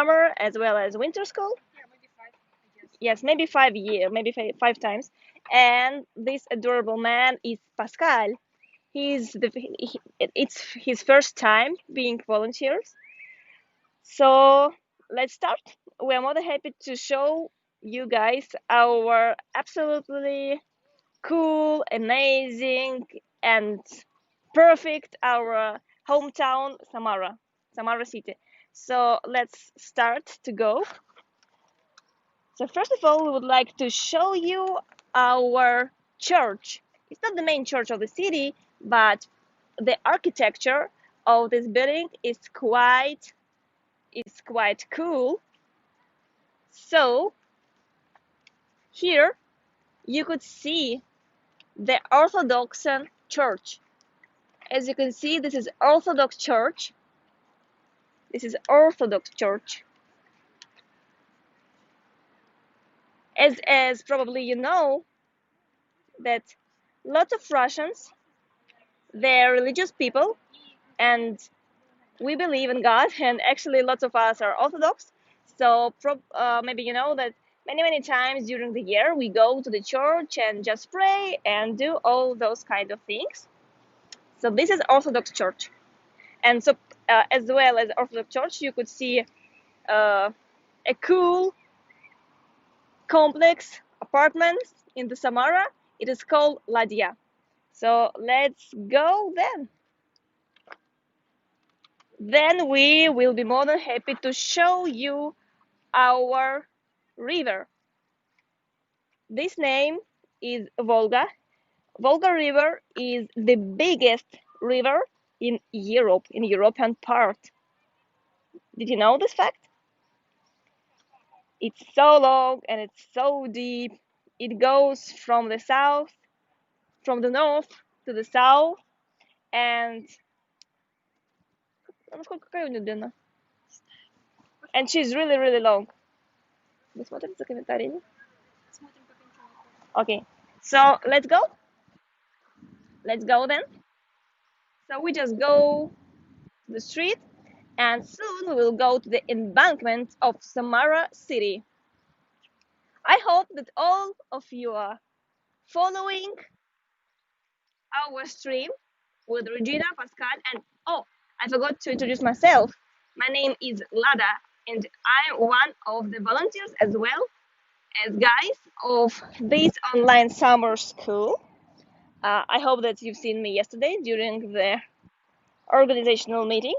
summer as well as winter school. Yes, maybe 5 years, maybe five times. And this adorable man is Pascal. It's his first time being volunteers. So let's start. We are more than happy to show you guys our absolutely cool, amazing, and perfect our hometown, Samara city. So let's start to go. So first of all, we would like to show you our church. It's not the main church of the city, but the architecture of this building is quite cool. So here you could see the Orthodox church. As you can see, this is Orthodox church. This is Orthodox church. As probably you know that lots of Russians, they're religious people, and we believe in God, and actually lots of us are Orthodox. So maybe you know that many times during the year we go to the church and just pray and do all those kind of things. So this is Orthodox church, and so as well as Orthodox church, you could see a cool complex apartments in the Samara. It is called Ladia. So let's go then. Then we will be more than happy to show you our river. This name is Volga. Volga River is the biggest river in Europe, in European part. Did you know this fact? It's so long and it's so deep. It goes from the north to the south, and she's really long. Okay, so let's go. Let's go then. So we just go the street, and soon we will go to the embankment of Samara city. I hope that all of you are following our stream with Regina, Pascal, and oh, I forgot to introduce myself. My name is Lada, and I'm one of the volunteers as well as guys of this online summer school. I hope that you've seen me yesterday during the organizational meeting,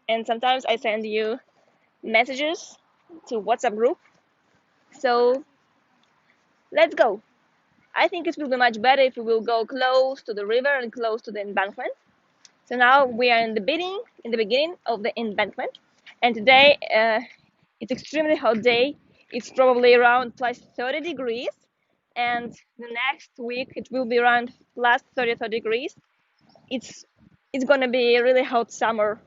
and sometimes I send you messages to WhatsApp group. So let's go. I think it will be much better if we will go close to the river and close to the embankment. So now we are in the beginning of the embankment, and today it's extremely hot day. It's probably around plus 30 degrees, and the next week it will be around plus 33 degrees. It's gonna be a really hot summer.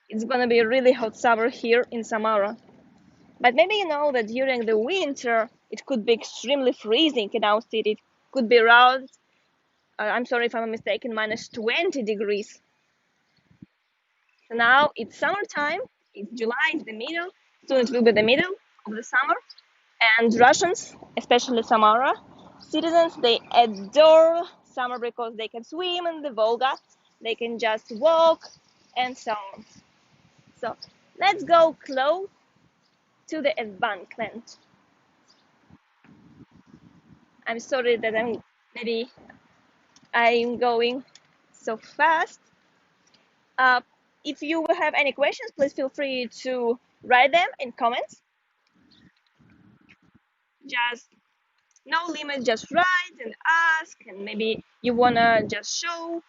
It's gonna be a really hot summer here in Samara. But maybe you know that during the winter it could be extremely freezing in our city. It could be around, I'm sorry if I'm mistaken, minus 20 degrees. So now it's summertime. It's July, it's the middle. Soon it will be the middle of the summer. And Russians, especially Samara citizens, they adore summer because they can swim in the Volga, they can just walk, and so on. So let's go close to the embankment. I'm sorry that I'm going so fast. If you will have any questions, please feel free to write them in comments. Just no limit, just write and ask, and maybe you wanna just show.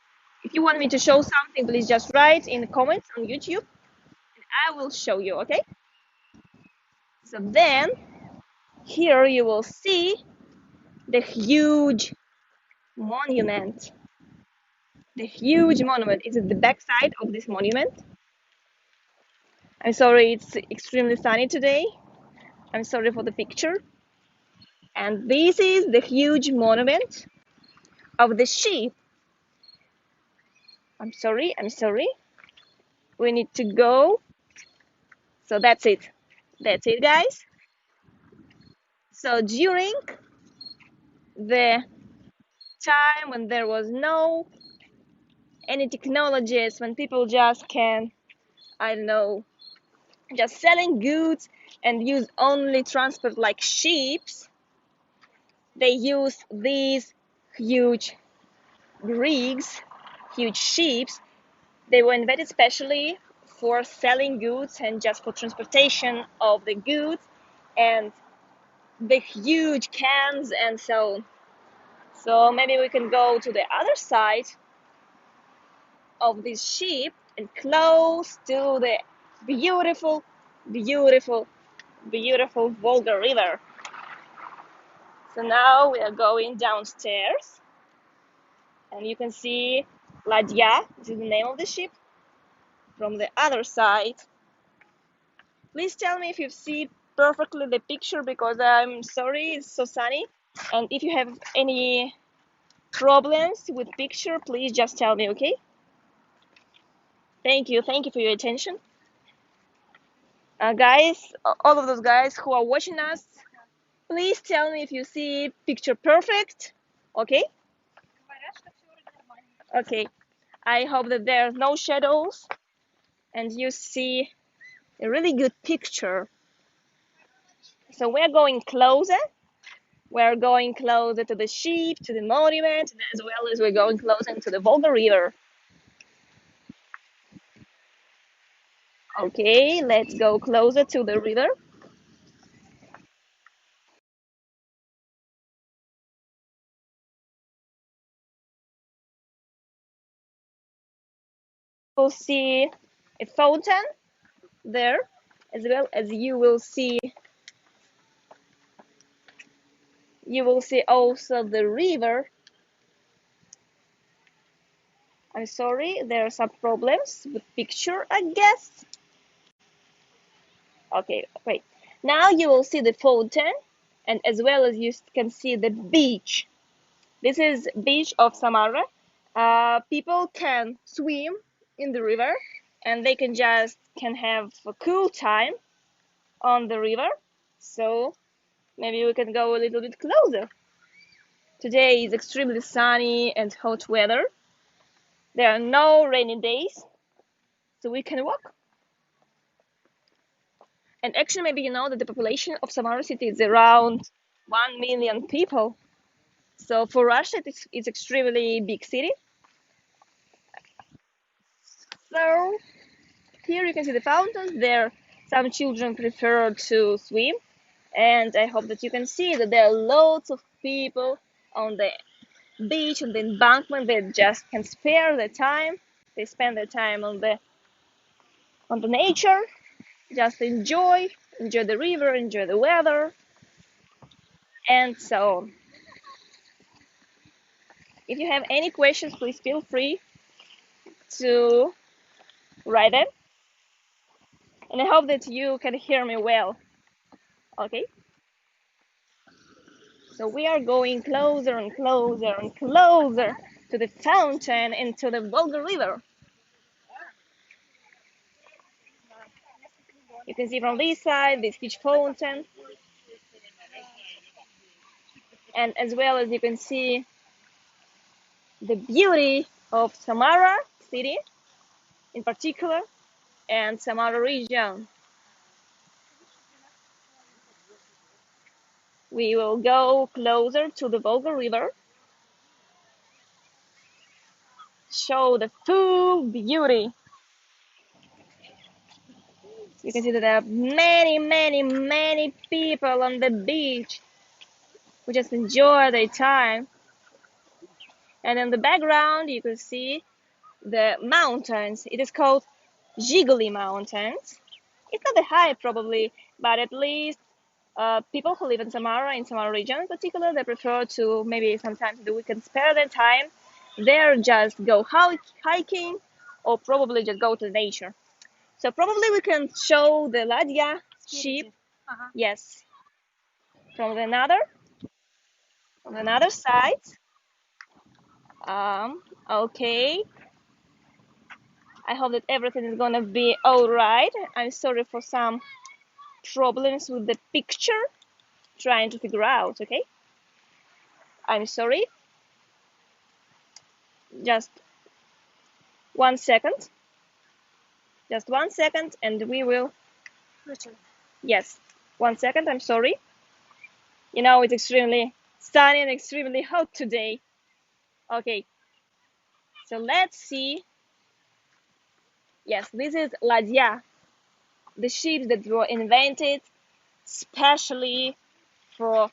If you want me to show something, please just write in the comments on YouTube, and I will show you. Okay? So then, here you will see the huge monument. The huge monument is at the back side of this monument. I'm sorry, it's extremely sunny today. I'm sorry for the picture. And this is the huge monument of the sheep. I'm sorry. We need to go So that's it guys. So during the time when there was no any technologies, when people just can, I don't know, just selling goods and use only transport like ships, they use these huge rigs, huge ships. They were invented specially for selling goods and just for transportation of the goods and the huge cans and so on. So maybe we can go to the other side of this ship and close to the beautiful, beautiful, beautiful Volga River. So now we are going downstairs and you can see Ladya, this is the name of the ship, from the other side. Please tell me if you see perfectly the picture because I'm sorry, it's so sunny. And if you have any problems with picture, please just tell me, okay? Thank you for your attention. Guys, all of those guys who are watching us, please tell me if you see picture perfect, okay? Okay, I hope that there's no shadows and you see a really good picture. So we're going closer. We're going closer to the ship, to the monument, as well as we're going closer to the Volga River. Okay, let's go closer to the river. You'll see a fountain there, as well as you will see also the river. I'm sorry, there are some problems with picture, I guess. Okay, wait. Now you will see the fountain, and as well as you can see the beach. This is beach of Samara. People can swim in the river, and they can have a cool time on the river. So maybe we can go a little bit closer. Today is extremely sunny and hot weather. There are no rainy days, so we can walk. And actually, maybe you know that the population of Samara city is around 1 million people. So for Russia, it's extremely big city. So here you can see the fountains. There, some children prefer to swim, and I hope that you can see that there are lots of people on the beach, on the embankment. They just can spare their time. They spend their time on the nature, just enjoy the river, enjoy the weather, and so on. If you have any questions, please feel free to write them. And I hope that you can hear me well. Okay? So we are going closer and closer and closer to the fountain and to the Volga River. You can see from this side this huge fountain, and as well as you can see the beauty of Samara city in particular and Samara region. We will go closer to the Volga River, show the full beauty. You can see that there are many, many, many people on the beach who just enjoy their time. And in the background, you can see the mountains. It is called Zhiguli Mountains. It's not that high, probably, but at least people who live in Samara region in particular, they prefer to maybe sometimes in the weekend spare their time there, just go hiking, or probably just go to nature. So probably we can show the Ladya sheep. Yes, from another side. Okay. I hope that everything is gonna be alright. I'm sorry for some problems with the picture, trying to figure out, okay? I'm sorry. Just 1 second. Just 1 second and we will. Yes, 1 second, I'm sorry. You know, it's extremely sunny and extremely hot today. Okay, so let's see. Yes, this is ladya, the ships that were invented specially for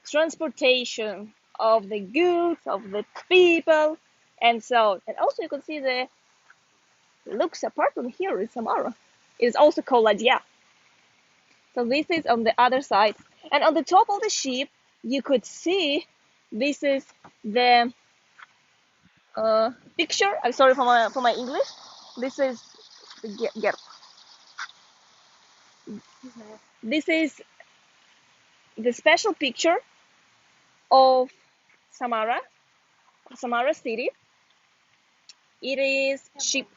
transportation of the goods, of the people, and so on. And also you can see the looks apart from here in Samara. It is also called ladya. So this is on the other side. And on the top of the ship, you could see this is the picture. I'm sorry for my English. This is the this is the special picture of Samara, Samara city. It is ship,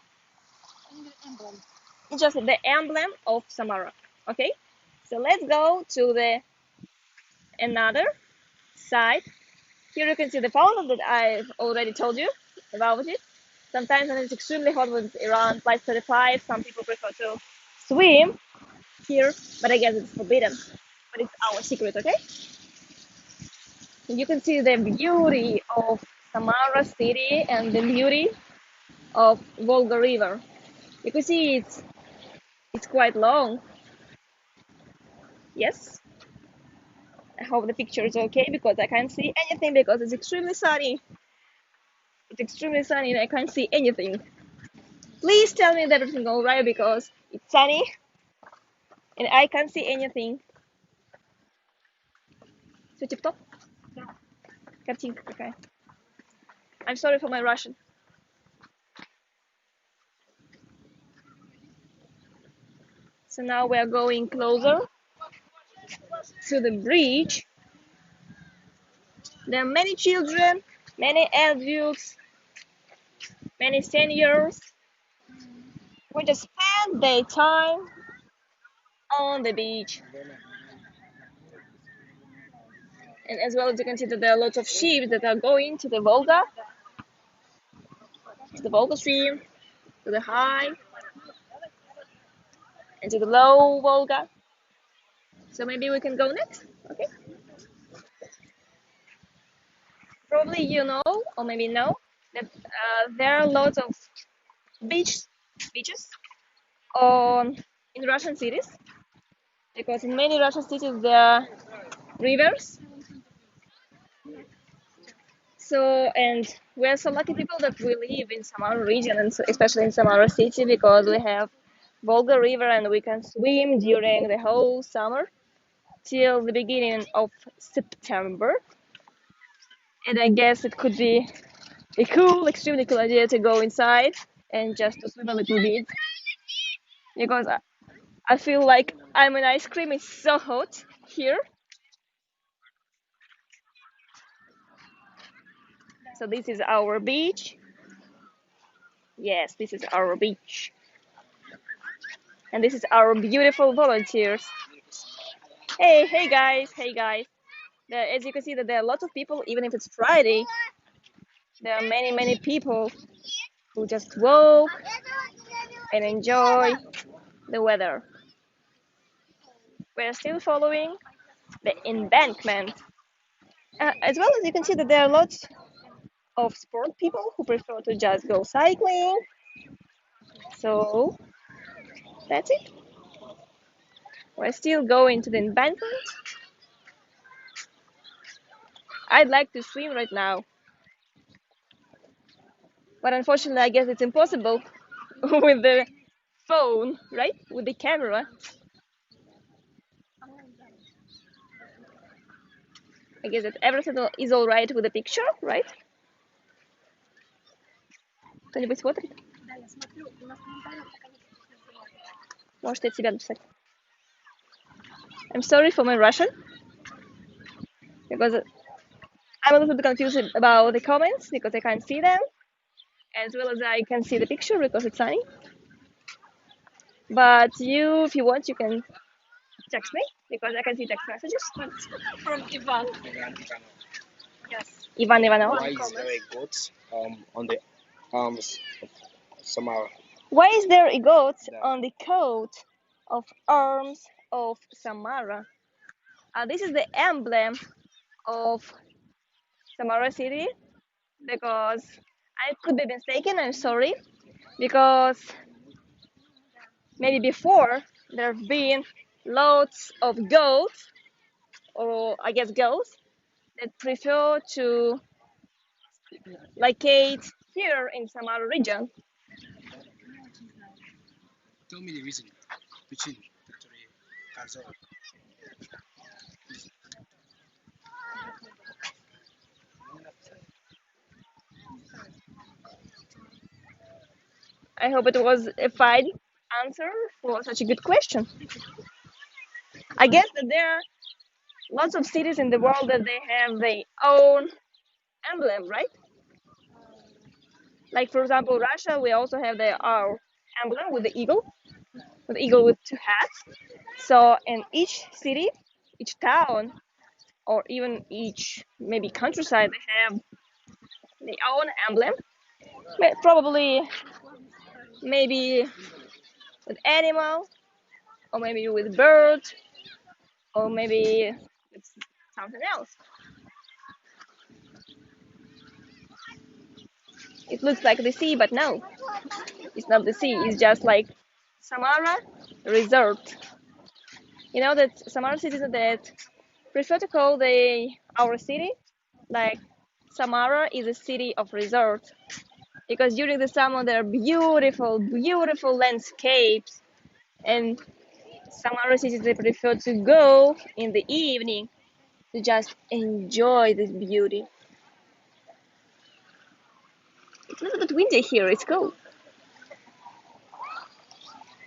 just the emblem of Samara. Okay, so let's go to the another side. Here you can see the fountain that I've already told you about it. Sometimes when it's extremely hot, when it's around +35, some people prefer to swim here, but I guess it's forbidden. But it's our secret, okay? You can see the beauty of Samara city and the beauty of Volga River. You can see it's quite long. Yes. I hope the picture is okay because I can't see anything because it's extremely sunny. It's extremely sunny and I can't see anything. Please tell me that everything's alright because it's sunny and I can't see anything. Все тип-топ? Картинка какая. I'm sorry for my Russian. So now we are going closer to the bridge. There are many children, many adults, many seniors who just spend their time on the beach. And as well as you can see that there are lots of ships that are going to the Volga Stream, to the high and to the low Volga. So maybe we can go next, okay? Probably you know, or maybe know, that there are lots of beaches in Russian cities, because in many Russian cities there are rivers. So, and we are so lucky people that we live in Samara region, and especially in Samara city, because we have Volga River and we can swim during the whole summer till the beginning of September. And I guess it could be a cool, extremely cool idea to go inside and just to swim a little bit, because I feel like I'm an ice cream. It's so hot here. So this is our beach. Yes, this is our beach. And this is our beautiful volunteers. Hey guys, hey guys. As you can see that there are lots of people, even if it's Friday. There are many people who just walk and enjoy the weather. We're still following the embankment. As well as you can see that there are lots of sport people who prefer to just go cycling. So that's it. We're still going to the embankment. I'd like to swim right now, but unfortunately I guess it's impossible with the phone, right? With the camera. I guess that everything is alright with the picture, right? Кто-нибудь смотрит? Может, я тебя написать. I'm sorry for my Russian, because I'm a little bit confused about the comments because I can't see them, as well as I can see the picture because it's sunny. But you, if you want, you can text me because I can see text messages from Ivan. Yes. Ivan Ivanov. Why is there a goat on the arms of Samara? Why is there a goat on the coat of arms of Samara? This is the emblem of Samara city because I could be mistaken, I'm sorry, because maybe before there have been lots of goats, or I guess goats, that prefer to locate here in Samara region. Tell me the reason between Victoria Kazor. I hope it was a fine answer for such a good question. I guess that there are lots of cities in the world that they have their own emblem, right? Like for example, Russia, we also have our emblem with the eagle with two hats. So in each city, each town, or even each maybe countryside, they have their own emblem. Probably maybe with animal, or maybe with bird, or maybe with something else. It looks like the sea, but no, it's not the sea. It's just like Samara Resort. You know that Samara citizens that prefer to call our city like Samara is a city of resort because during the summer there are beautiful, beautiful landscapes, and Samara citizens they prefer to go in the evening to just enjoy this beauty. It's a little bit windy here. It's cool.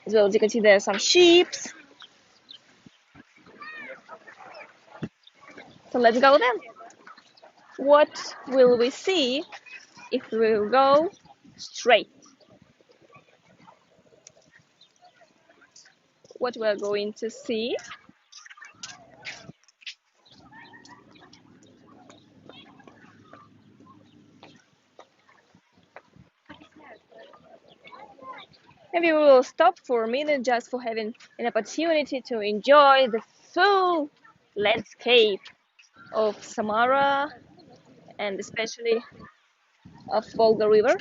As well as you can see there are some sheep. So let's go then. What will we see if we go straight? What we're going to see? Maybe we will stop for a minute just for having an opportunity to enjoy the full landscape of Samara and especially of Volga River.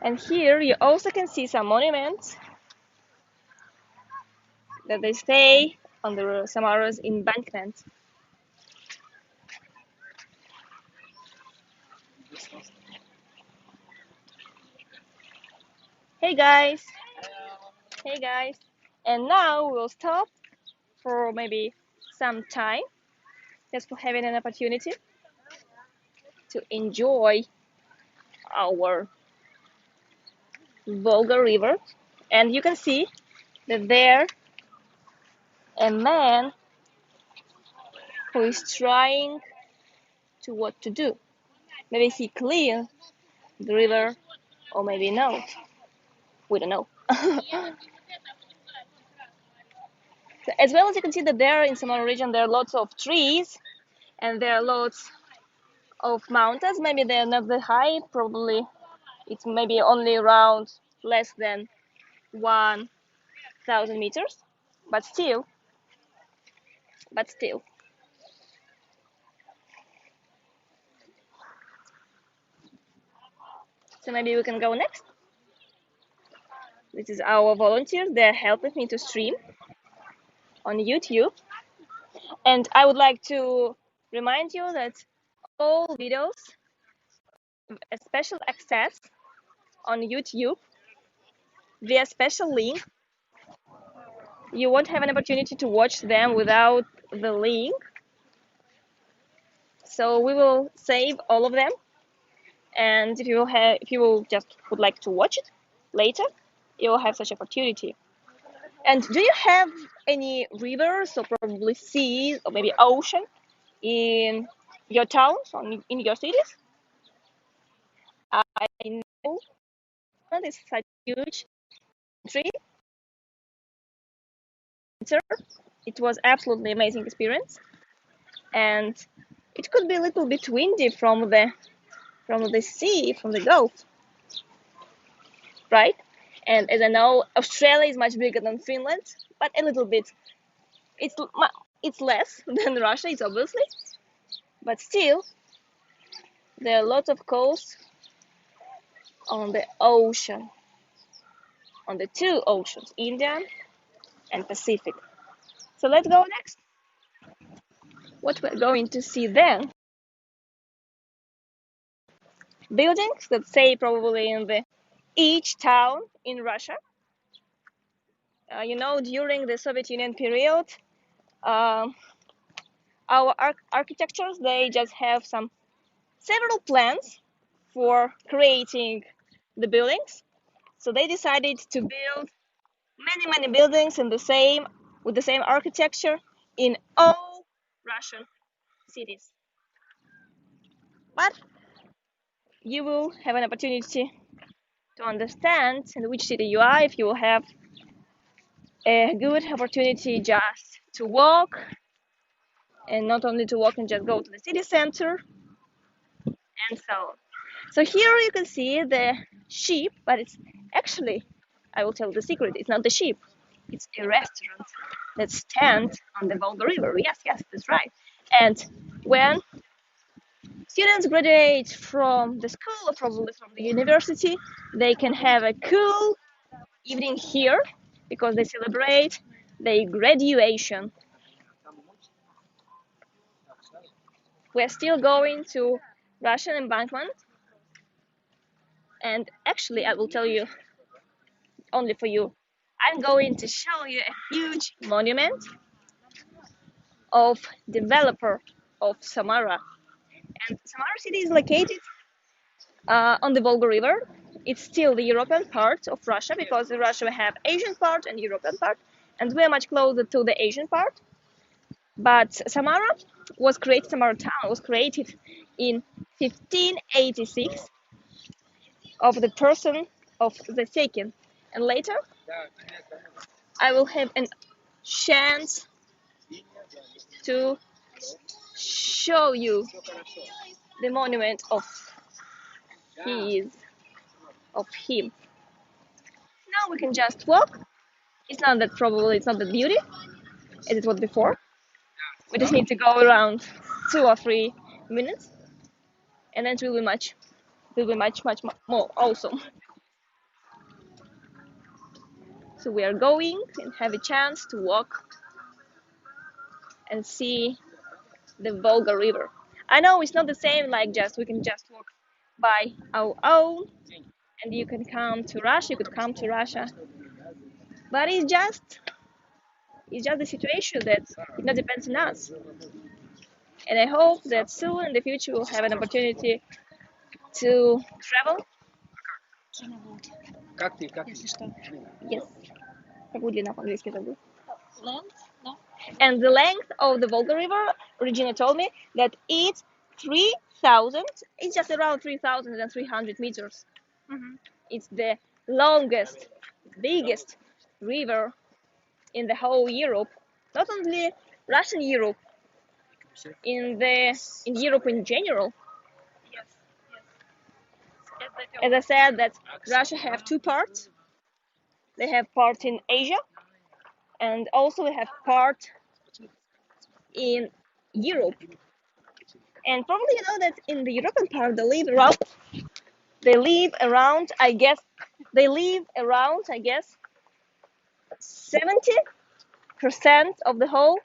And here you also can see some monuments that they stay on the Samara's embankment. Hey guys! Hey guys! And now we'll stop for maybe some time just for having an opportunity to enjoy our Volga River. And you can see that there a man who is trying to what to do. Maybe he clean the river or maybe no. We don't know. So as well as you can see that there in Samara region there are lots of trees and there are lots of mountains. Maybe they're not that high, probably it's maybe only around less than 1,000 meters, but still. So maybe we can go next. This is our volunteers. They're helping me to stream on YouTube. And I would like to remind you that all videos have a special access on YouTube via special link. You won't have an opportunity to watch them without the link. So we will save all of them. And if you will just would like to watch it later, you will have such opportunity. And do you have any rivers or probably seas or maybe ocean in your towns, in your cities. I know Poland is such a huge country. It was absolutely amazing experience, and it could be a little bit windy from the sea, from the Gulf, right? And as I know, Australia is much bigger than Finland, but a little bit. It's it's less than Russia, it's obviously, but still, there are lots of coasts on the ocean, on the two oceans, Indian and Pacific. So let's go next. What we're going to see then, buildings that say probably in the each town in Russia. During the Soviet Union period, uh, our architectures, they just have several plans for creating the buildings. So they decided to build many buildings with the same architecture in all Russian cities. But you will have an opportunity to understand in which city you are if you will have a good opportunity just to walk, and not only to walk and just go to the city center and so on. So here you can see the sheep, but it's actually, I will tell the secret, it's not the sheep, it's a restaurant that stands on the Volga River. Yes, that's right. And when students graduate from the school or probably from the university, they can have a cool evening here because they celebrate their graduation. We're still going to Russian embankment, and actually I will tell you only for you, I'm going to show you a huge monument of developer of Samara. And Samara city is located on the Volga River. It's still the European part of Russia because in Russia we have Asian part and European part, and we are much closer to the Asian part. But Samara town was created in 1586 of the person of the second. And later I will have a chance to show you the monument his of him. Now we can just walk. It's not that beauty as it was before. We just need to go around 2 or 3 minutes, and then it will be much more awesome. So we are going and have a chance to walk and see the Volga River. I know it's not the same like we can just walk by our own, and you can come to Russia. You could come to Russia, but it's just the situation that it not depends on us. And I hope that soon in the future we'll have an opportunity to travel. Yes. Какую длину по-английски забыл? Length? No. And the length of the Volga River, Regina told me that it's 3,000. It's just around 3,300 meters. Mm-hmm. It's the longest, biggest river in the whole Europe. Not only Russian Europe, in Europe in general. Yes. As I said, that Russia have two parts. They have part in Asia, and also they have part in Europe. And probably you know that in the European part they live around I guess 70% of the whole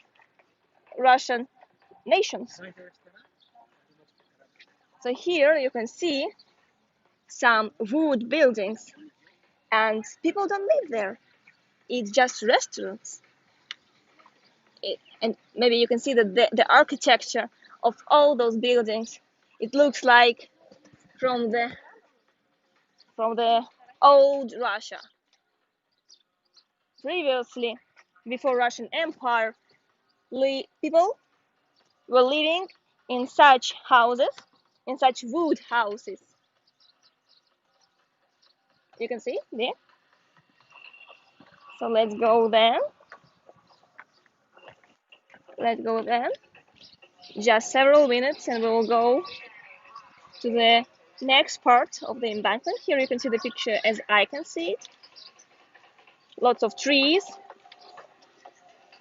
Russian nations. So here you can see some wood buildings, and people don't live there. It's just restaurants. And maybe you can see that the architecture of all those buildings, it looks like from the old Russia. Previously, before Russian Empire, people were living in such houses, in such wood houses. You can see there. So let's go then. Let's go then. Just several minutes and we will go to the next part of the embankment. Here you can see the picture as I can see it. Lots of trees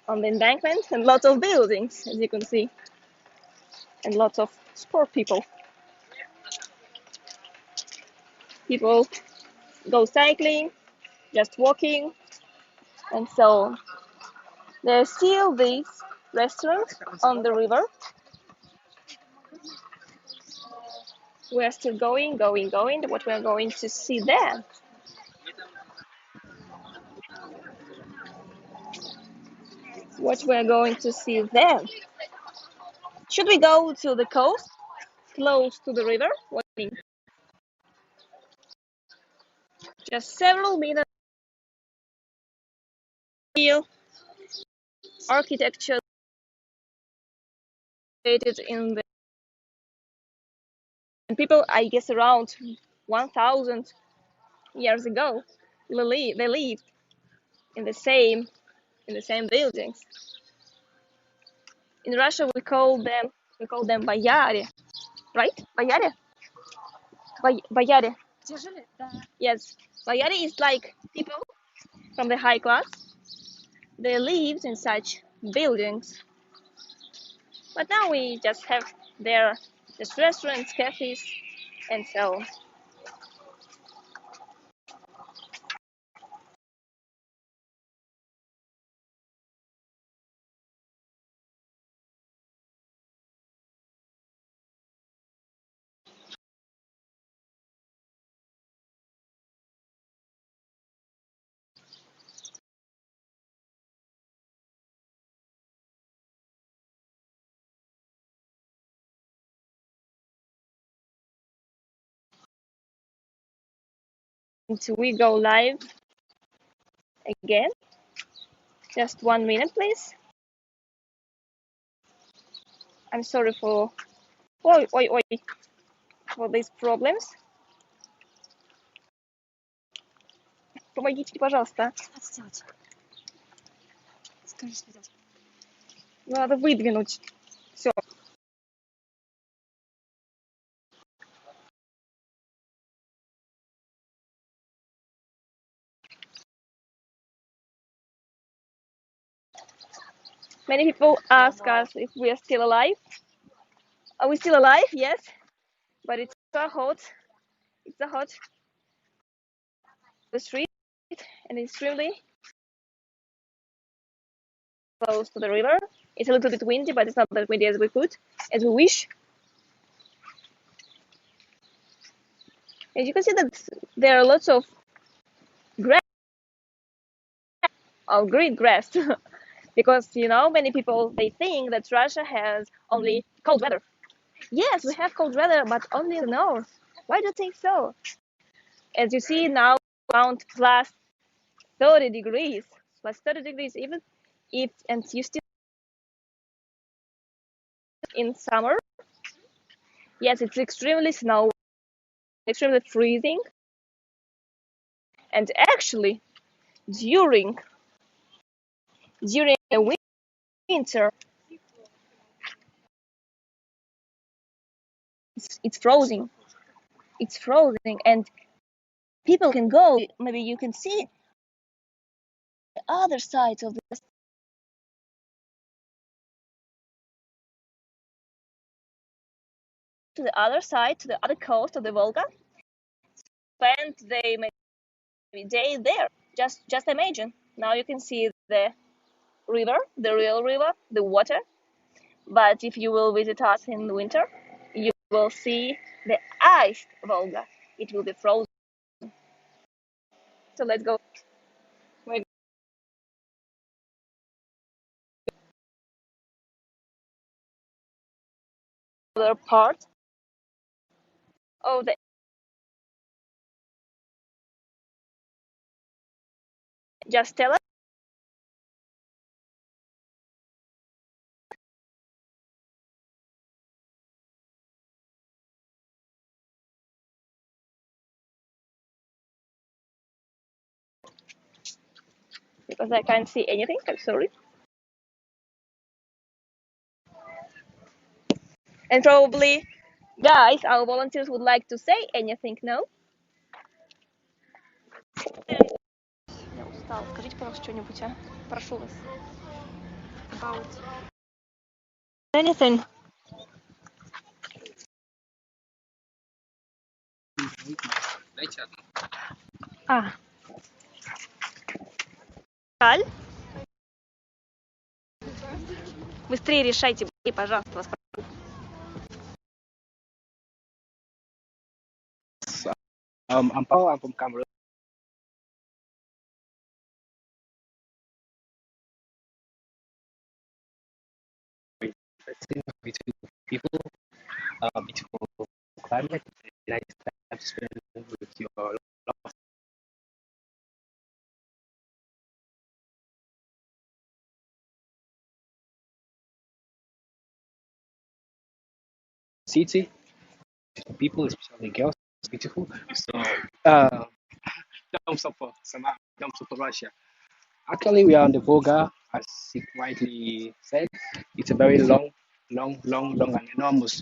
on the embankment and lots of buildings, as you can see, and lots of sport people. People go cycling, just walking, and so on. There's still this restaurant on the river. We're still going. What we're going to see there? What we're going to see there? Should we go to the coast, close to the river? What do you think? Just several minutes. Architecture created in the and people, I guess, around 1,000 years ago, they lived in the same buildings. In Russia, we call them boyare, right? Boyare, boyare. Yes, boyare is like people from the high class. They lived in such buildings, but now we just have their just restaurants, cafes, and so on. Until we go live again. Just 1 minute, please. I'm sorry for for these problems. Помогите, пожалуйста. Надо выдвинуть. Все. Many people ask us if we are still alive. Are we still alive? Yes, but it's so hot. It's so hot. The street and extremely close to the river. It's a little bit windy, but it's not that windy as we wish. And you can see that there are lots of grass, of green grass, because many people they think that Russia has only cold weather. Yes, we have cold weather, but only in the north. Why do you think so? As you see now, around plus 30 degrees, even if and you still in summer. Yes, it's extremely snow, extremely freezing, and actually during the winter, it's frozen. It's frozen, and people can go. Maybe you can see the other side of this to the other side, to the other coast of the Volga, spend they maybe day there. Just imagine. Now you can see the river, the real river, the water. But if you will visit us in winter, you will see the iced Volga. It will be frozen. So let's go. Other part of the just tell us because I can't see anything. I'm sorry. And probably, guys, our volunteers would like to say anything, no? Я устал. Скажите, пожалуйста, что-нибудь, а? Прошу вас. About anything. А, Аль, быстрее решайте, пожалуйста, вас I'm Paul. I'm from Cameroon. Between people, beautiful climate, nice time spent with your loved city, people, especially girls, beautiful. So, uh, thumbs up for Samar, thumbs up for Russia. Actually, we are on the Volga, as he rightly said. It's a very long, and enormous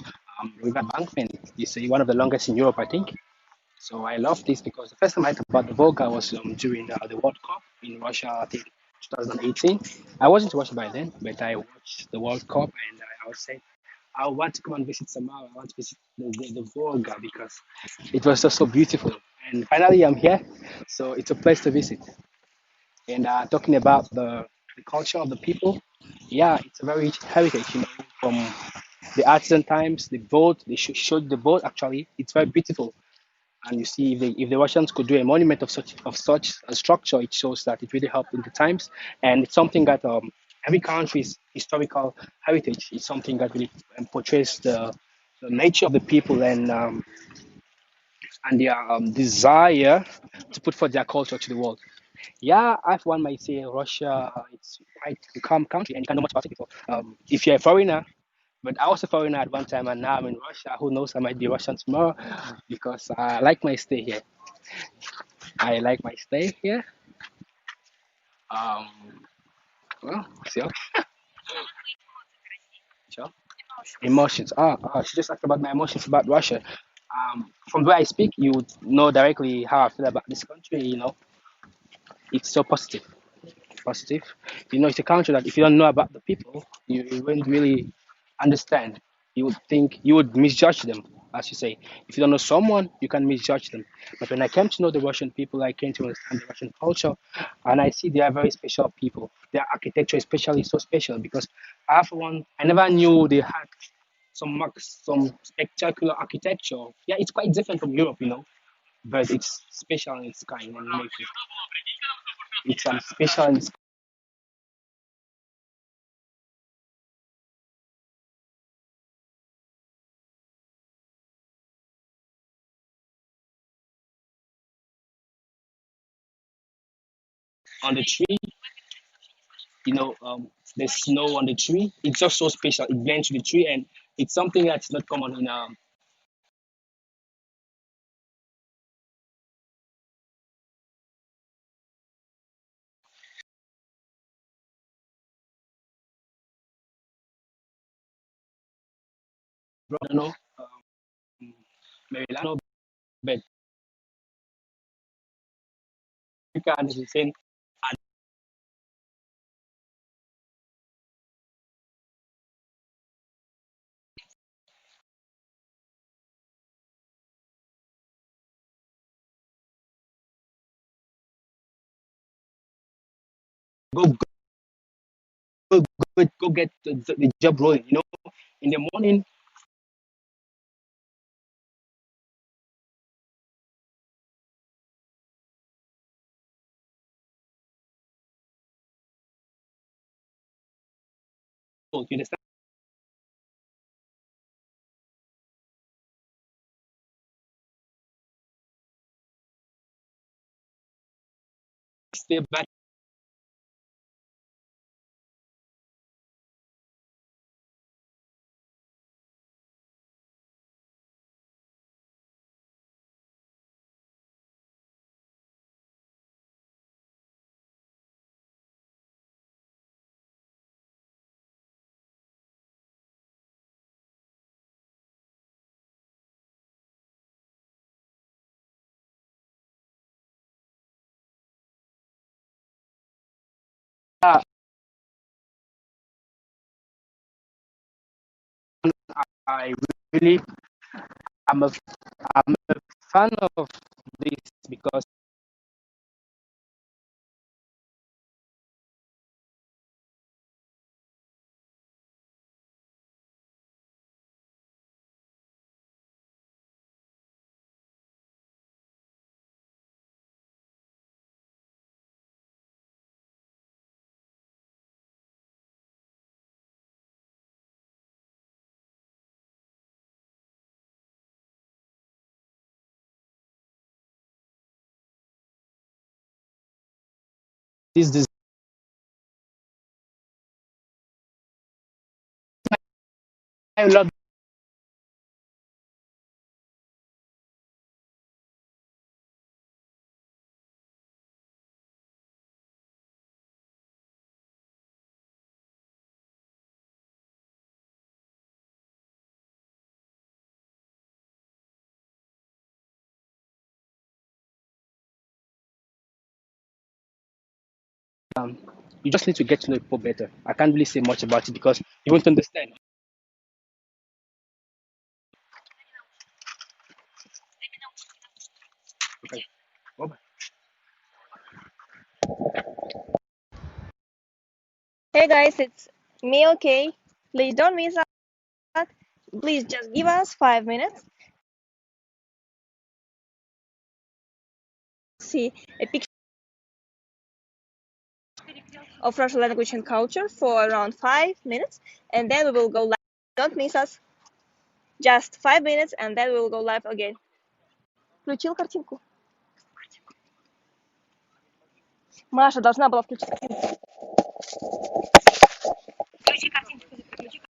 river embankment. It's one of the longest in Europe, I think. So I love this because the first time I heard about the Volga was during the World Cup in Russia, I think 2018. I wasn't watching by then, but I watched the World Cup and I was saying, I want to come and visit Samara. I want to visit the Volga because it was just so beautiful. And finally, I'm here. So it's a place to visit. And talking about the culture of the people, yeah, it's a very rich heritage, from the artisan times, the boat, they showed the boat actually. It's very beautiful. And you see, if the Russians could do a monument of such a structure, it shows that it really helped in the times, and it's something that every country's historical heritage is something that really portrays the nature of the people and their desire to put forth their culture to the world. Yeah, if one might say Russia, it's quite a calm country and you can know much about it before. If you're a foreigner, but I was a foreigner at one time and now I'm in Russia. Who knows? I might be Russian tomorrow because I like my stay here. I like my stay here. Um, well, sure, sure. Emotions. She just asked about my emotions about Russia. From where I speak, you would know directly how I feel about this country. It's so positive. Positive. It's a country that if you don't know about the people, you wouldn't really understand. You would think you would misjudge them, as you say. If you don't know someone, you can misjudge them. But when I came to know the Russian people, I came to understand the Russian culture, and I see they are very special people. Their architecture, especially, is so special because I, for one, I never knew they had some spectacular architecture. Yeah, it's quite different from Europe, but it's special in its kind and makes it. It's special in its on the tree. The snow on the tree. It's just so special. It blends with the tree, and it's something that's not common in Brno, Marilano, but you can the same. And go go get the job rolling. In the morning, you understand? Stay back uh, I really I'm a I'm a fan of this because this I love you just need to get to know people better. I can't really say much about it because you won't understand. Okay. Bye-bye. Hey guys, it's me, okay? Please don't miss that. Please just give us 5 minutes. See a picture of Russian language and culture for around 5 minutes, and then we will go live. Don't miss us. Just 5 minutes, and then we will go live again. Включил картинку? Маша должна была включить картинку. Включи картинку. Включи картинку.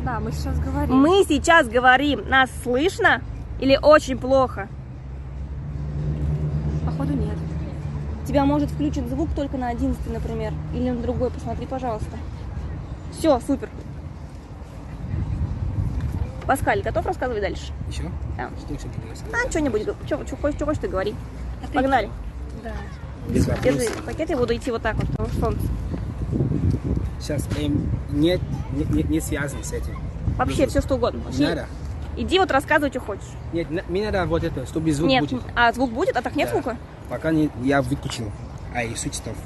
Да, мы сейчас говорим. Мы сейчас говорим. Нас слышно или очень плохо? Походу нет. У тебя может включен звук только на 11, например. Или на другой. Посмотри, пожалуйста. Все, супер. Паскаль, готов рассказывать дальше? Еще? Да. Что еще ты говоришь? А, что-нибудь. Что хочешь, ты говори. Погнали. Да. Без Держи вопросов. пакет, я буду идти вот так вот, потому что солнце. Сейчас не связано с этим. Вообще, все что угодно. Не надо. Иди вот рассказывай, что хочешь. Нет, мне надо вот это, чтобы звук Нет, будет. а звук будет? А так нет Да. звука? Пока не, я выключил. I switched off.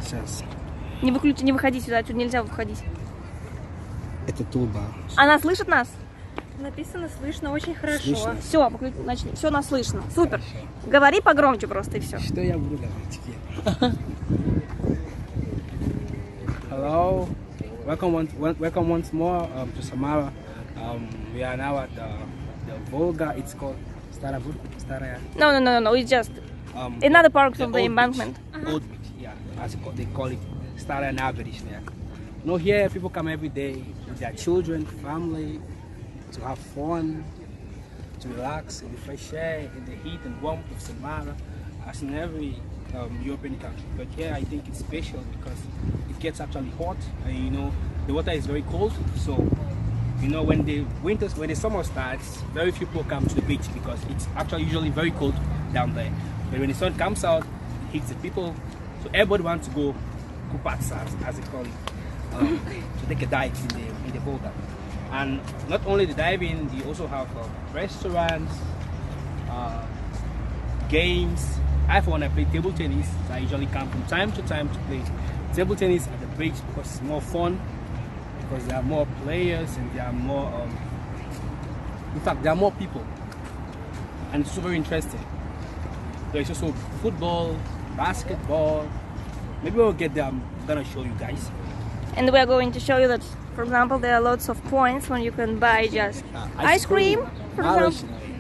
Сейчас. Не выходи сюда, отсюда нельзя выходить. Это тулба. Она слышит нас? Написано слышно очень хорошо. Слышно. Все, начни. Все нас слышно. Супер. Говори погромче просто и все. Что я буду говорить теперь? Hello, welcome once more to Samara. We are now at the Volga. It's called Staraya. No. It's just another part of the embankment. Old beach, yeah, they call it Staraya Naberish there. No, here people come every day with their children, family, to have fun, to relax in the fresh air, in the heat and warmth of Samara, as in every European country. But here I think it's special because it gets actually hot, and you know the water is very cold. So you know when the summer starts, very few people come to the beach because it's actually usually very cold down there. But when the sun comes out, it hits the people. So everybody wants to go kupats as they call it, to take a dive in the Volga. And not only the diving, you also have restaurants, games. I want to play table tennis. So I usually come from time to time to play table tennis at the beach because it's more fun, because there are more players and there are more, in fact, there are more people. And it's also very interesting. There's also football, basketball. Maybe we'll get there, I'm gonna show you guys. And we are going to show you that, for example, there are lots of points when you can buy just ice cream, for example.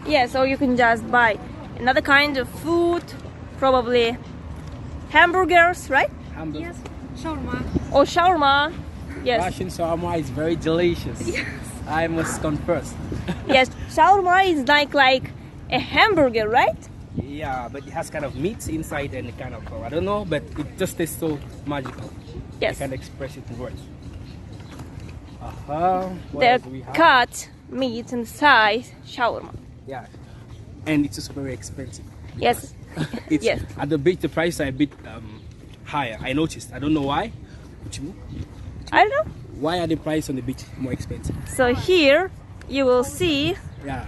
Yes, or you can just buy another kind of food, probably hamburgers, right? Hamburger. Yes. Shawarma. Or shawarma. Yes. Russian shawarma is very delicious. Yes. I must confess. Yes, shawarma is like a hamburger, right? Yeah, but it has kind of meat inside and kind of, I don't know, but it just tastes so magical. Yes. I can't express it in words. What They're else do we have? cut meat inside shawarma. Yeah, and it's just very expensive. Yes. It's, Yes. At the beach, the prices are a bit higher. I noticed. I don't know why. I don't know. Why are the prices on the beach more expensive? So here you will see Yeah.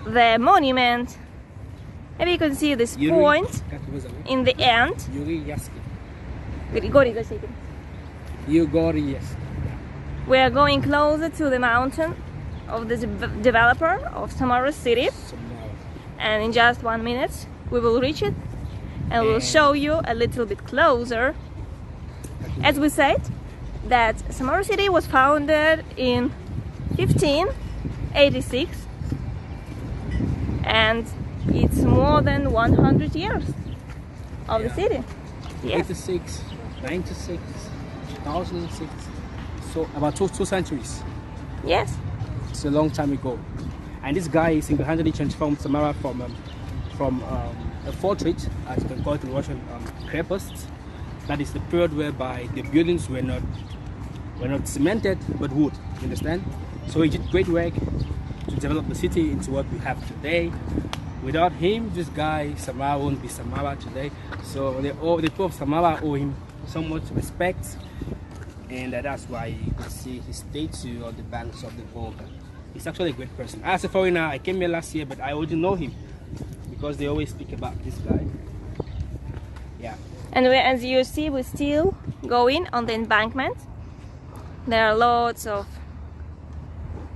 the monument. Maybe you can see this Yuri- point in the end. Yuri Yasky. Grigori Zasekin. Yuri Yasky. We are going closer to the mountain of the developer of Samara city, and in just 1 minute we will reach it and we'll show you a little bit closer. As we said, that Samara city was founded in 1586 and it's more than 100 years of the city. Yes. 86, 96, 2006. So about two centuries. Yes. It's a long time ago. And this guy single-handedly transformed Samara from a fortress, as you can call it in Russian, crepust. That is the period whereby the buildings were not cemented but wood. You understand? So he did great work to develop the city into what we have today. Without him, this guy Samara won't be Samara today. So the people of Samara owe him so much respect, and that's why you can see his statue on the banks of the Volga. He's actually a great person. As a foreigner, I came here last year, but I already know him because they always speak about this guy. Yeah. And as you see, we're still going on the embankment. There are lots of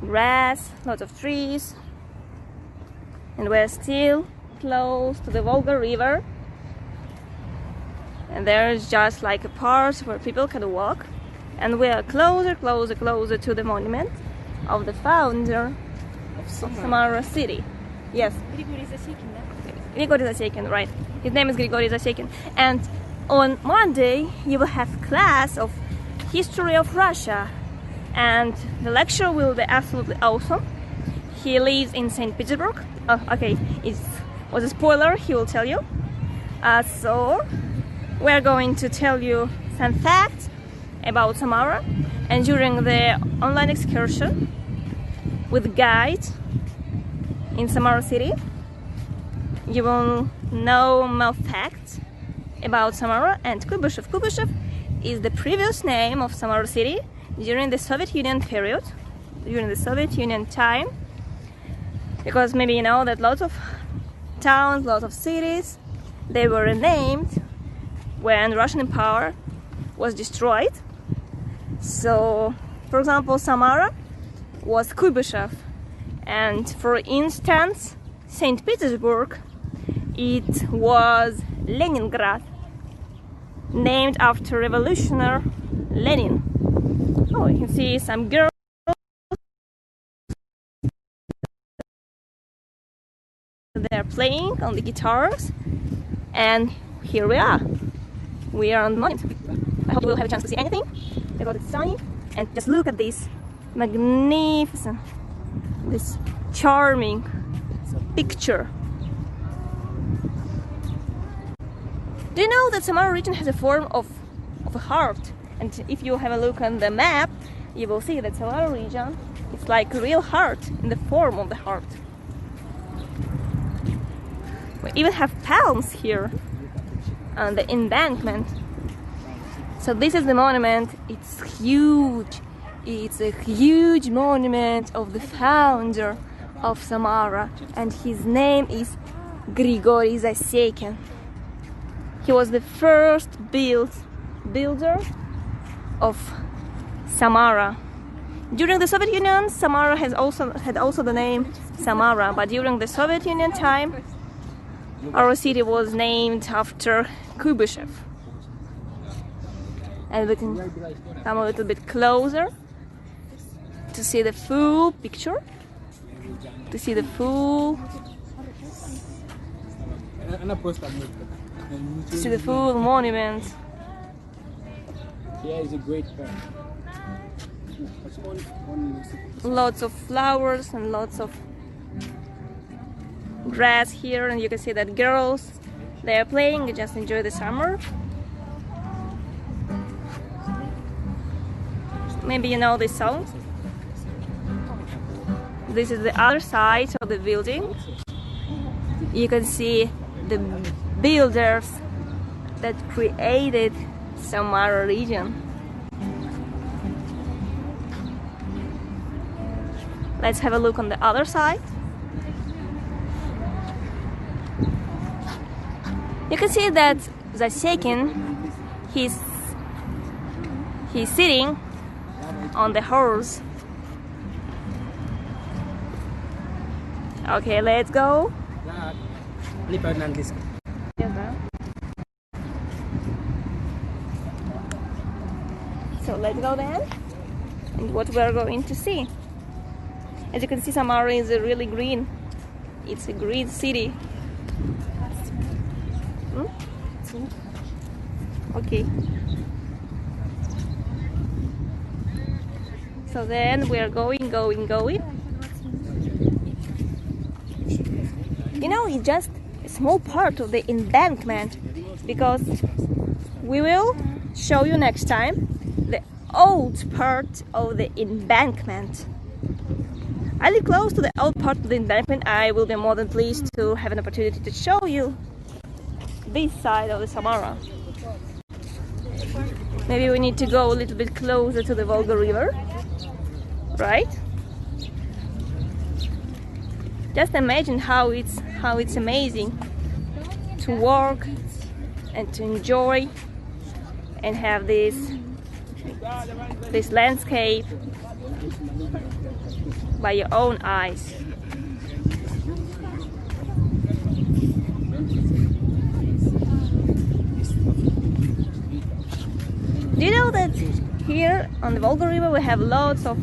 grass, lots of trees, and we're still close to the Volga River. And there's just like a part where people can walk. And we are closer to the monument of the founder of Samara city. Yes. Grigori Zasekin, да? Grigori Zasekin, right. His name is Grigori Zasekin. And on Monday you will have class of history of Russia. and the lecture will be absolutely awesome. He lives in St. Petersburg. Oh, okay, it was a spoiler, he will tell you. So we're going to tell you some facts about Samara, and during the online excursion with guide in Samara city, you will know more facts about Samara and Kuybyshev. Kuybyshev is the previous name of Samara city during the Soviet Union period, during the Soviet Union time, because maybe you know that lots of towns, lots of cities, they were named when Russian Empire was destroyed. So, for example, Samara was Kuybyshev, and for instance, St. Petersburg, it was Leningrad, named after revolutionary Lenin. Oh, you can see some girls. They're playing on the guitars, and here we are. We are on the monument. I hope we'll have a chance to see anything because it's sunny. And just look at this magnificent, this charming picture. Do you know that Samara region has a form of a heart? And if you have a look on the map, you will see that Samara region is like a real heart in the form of the heart. We even have palms here on the embankment. So this is the monument. It's huge. It's a huge monument of the founder of Samara, and his name is Grigory Zasekin. He was the first builder of Samara. During the Soviet Union, Samara had also the name Samara, but during the Soviet Union time, our city was named after Kuybyshev. And we can come a little bit closer to see the full picture, to see the full monument. Here is a great park. Lots of flowers and lots of grass here, and you can see that girls, they are playing, they just enjoy the summer. Maybe you know this song. This is the other side of the building. You can see the builders that created Samara region. Let's have a look on the other side. You can see that Zasekin, he's sitting on the horse. Okay, let's go. So let's go then, and what we're going to see. As you can see, Samara is really green. It's a green city. Okay. So then we are going. You know, it's just a small part of the embankment, because we will show you next time the old part of the embankment. I live close to the old part of the embankment. I will be more than pleased to have an opportunity to show you this side of the Samara. Maybe we need to go a little bit closer to the Volga River, right? Just imagine how it's amazing to walk and to enjoy and have this landscape by your own eyes. Do you know that here on the Volga River we have lots of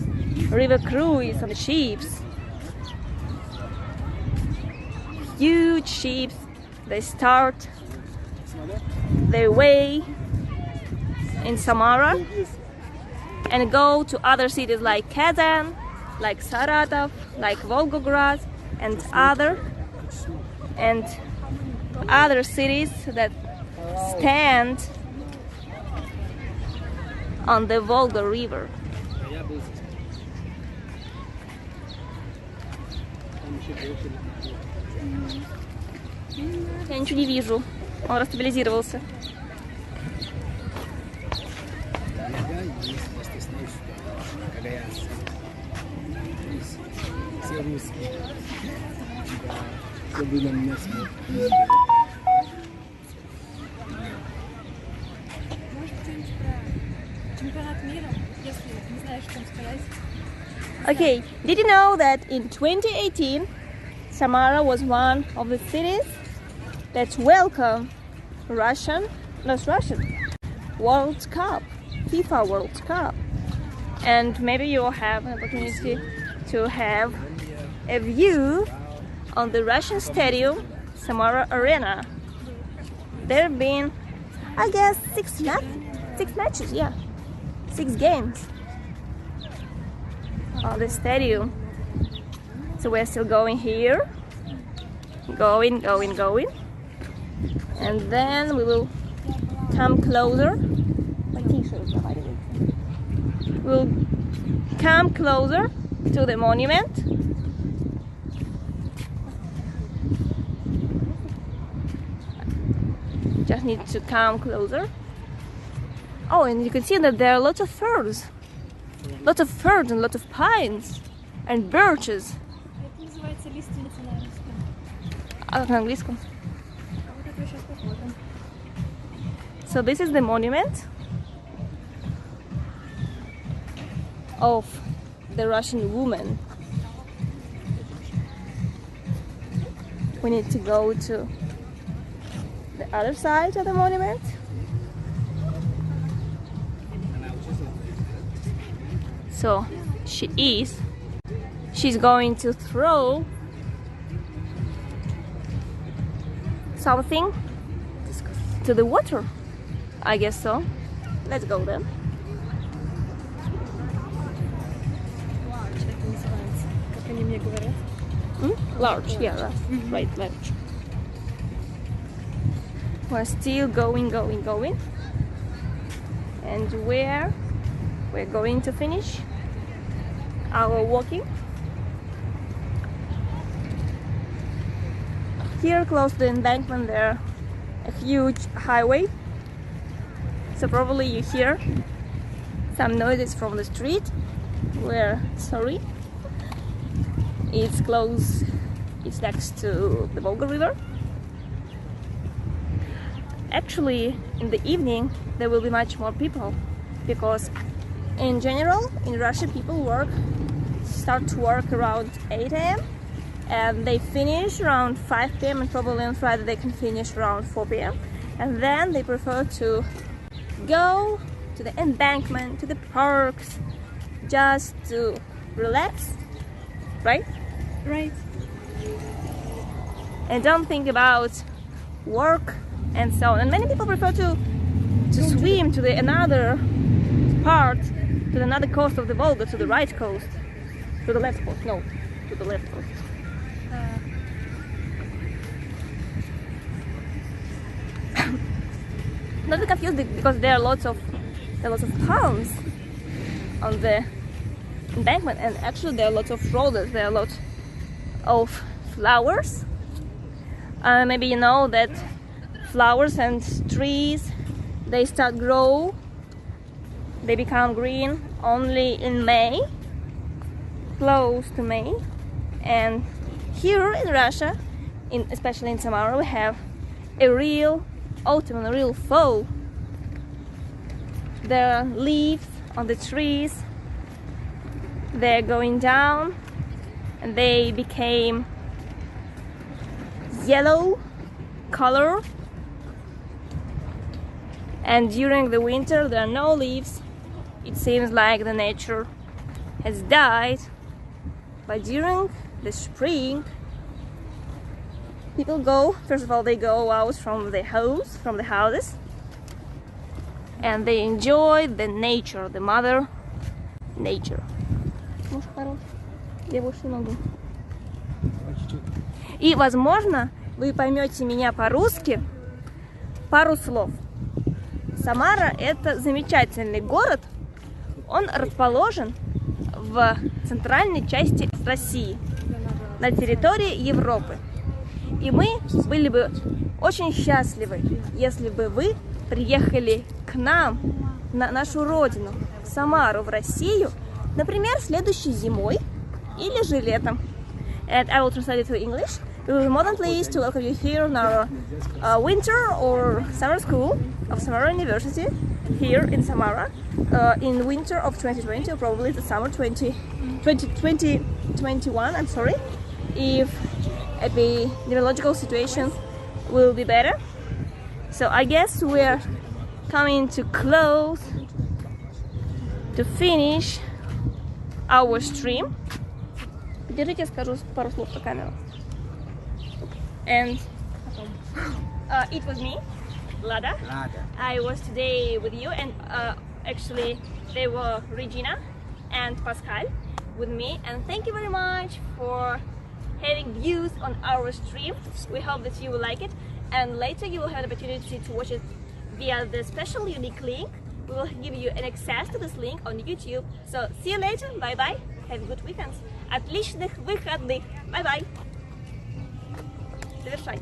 river cruise on the ships? Huge ships, they start their way in Samara and go to other cities like Kazan, like Saratov, like Volgograd, and other cities that stand on the Volga River. Я ничего не вижу. Он растабилизировался. Все русские. Все вы на меня смотрите. Может, что-нибудь про чемпионат мира, если не знаешь, что сказать. Okay, did you know that in 2018 Samara was one of the cities that welcomed World Cup, FIFA World Cup? And maybe you'll have an opportunity to have a view on the Russian stadium, Samara Arena. There have been, I guess, six matches, yeah, 6 games on the stadium. So we're still going here, going, and then we will come closer. We'll come closer to the monument. Just need to come closer. Oh, and you can see that there are lots of firs and lots of pines and birches. Это называется лиственница на русском. А как на английском? А вот это сейчас посмотрим. So this is the monument of the Russian woman. We need to go to the other side of the monument. So she's going to throw something to the water. I guess so. Let's go then. Large это называется, как они мне говорят. Large, yeah, that's right, large. We're still going. And we're going to finish our walking. Here close to the embankment there a huge highway. So probably you hear some noises from the street. It's close, it's next to the Volga River. Actually, in the evening there will be much more people, because in general in Russia people start to work around 8 a.m. and they finish around 5 p.m. and probably on Friday they can finish around 4 p.m. and then they prefer to go to the embankment, to the parks, just to relax, right? Right. And don't think about work and so on. And many people prefer to swim to another part, to another coast of the Volga, to the right coast, to the left coast. No, to the left coast. Not be confused, because there are lots of palms on the embankment, and actually there are lots of roses. There are lots of flowers. Maybe you know that flowers and trees, they start grow, they become green only in May, close to May. And here in Russia, especially in Samara, we have a real autumn, a real fall. There are leaves on the trees, they're going down and they became yellow color. And during the winter there are no leaves. It seems like the nature has died. But during the spring, people go, first of all they go out from the houses, and they enjoy the nature, the mother nature. Муж хорош. Я больше не могу. И, возможно, вы поймете меня по-русски пару слов. Самара – это замечательный город. Он расположен в центральной части России, на территории Европы. И мы были бы очень счастливы, если бы вы приехали к нам, на нашу родину, в Самару, в Россию, например, следующей зимой или же летом. And I will translate it to English. We will be more than pleased to welcome you here in our winter or summer school of Samara University here in Samara in winter of 2020 or probably the summer 2021. I'm sorry, if the epidemiological situation will be better. So I guess we're coming to close to finish our stream. Подержите, я скажу пару слов на камеру. And it was me, Lada. I was today with you, and actually they were Regina and Pascal with me. And thank you very much for having views on our stream. We hope that you will like it, and later you will have the opportunity to watch it via the special unique link. We will give you an access to this link on YouTube. So see you later. Bye bye. Have a good weekend. Отличных выходных. Bye bye. Завершай.